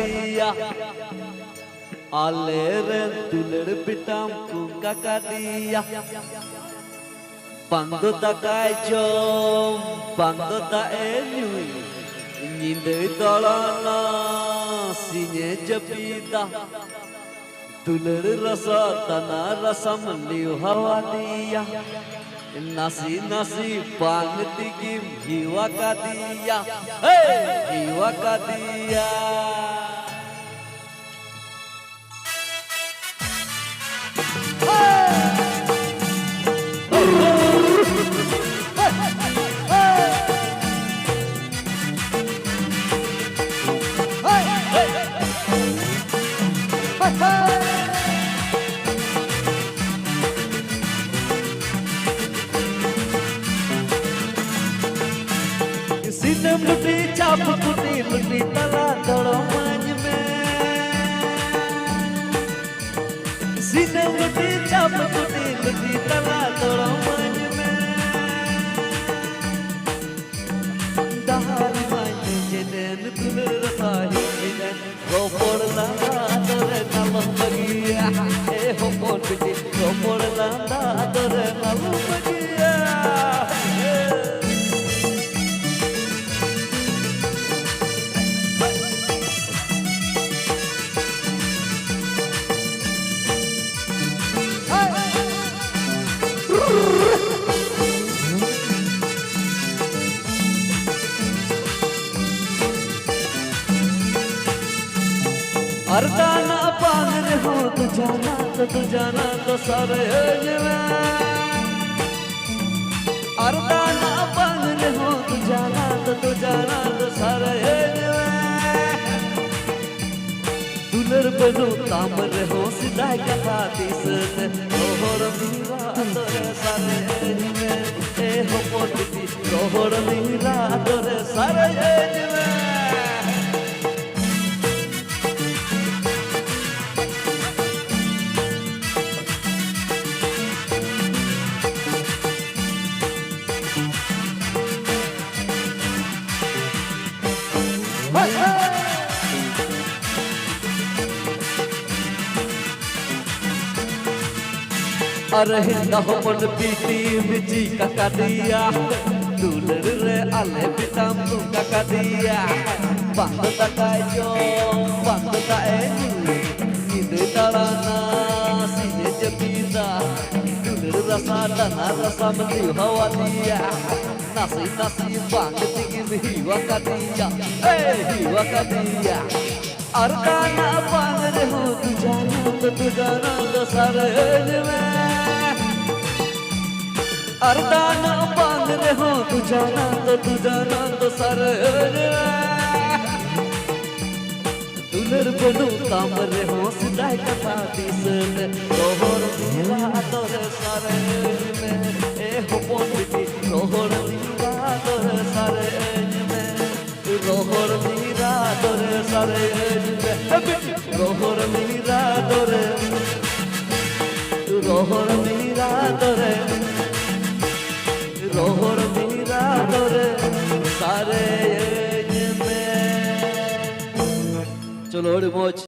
दिया आले रे दुलड़ पिटाम कुका दिया bando ta kai chom bando ta enui nhìn đời tolana sinye japita dular rasa tana rasam liu hawa diya nasi nasi pangti ki hiwa ka diya hey hiwa ka diya सितम लुटी चाप कुटी लुटी तला दड़ो मंज में सितम लुटी चाप कुटी लुटी तला दड़ो मंज में दहारी मंज जेदेन तुलर रसाही जेदेन गोपोड़ लांदा दरे नलम बगिया ए हो कौन पिटी गोपोड़ लांदा दरे नलम बगिया अर्दाना पागल हो तू जाना तो सारे जवान अर्दाना पागल हो तू जाना तो सारे जवान दुलर बनो तामर हो सिदाई कथा दिसते तोहर मीरा तोरे सारे जवान ए हो पोती तोहर मीरा तोरे सारे जवान अरे नहमन पीती मिची काका दिया दुलर रे आले पिताम तू काका दिया बंद तकाय जो बंद ताए नींद तड़ाना सीने जपीदा दुलर रसा दना रसा मली हवा दिया नसी नसी बंद तिगिर हिवा का दिया हिवा का दिया अर्दाना पागल हो तू जाना तो सारे में अर्दाना पागल हो तू जाना तो सारे दुलर बनो तामर हो सिदाई कथा दिसते तोहर मीरा तोरे सारे में ए हो पोती तोहर मीरा तोरे सारे में तोहर मीरा तोरे सारे में तोहर मीरा तोरे रोहर मीरा तोरे रोहर मीरा तोरे सारे में चलो मोच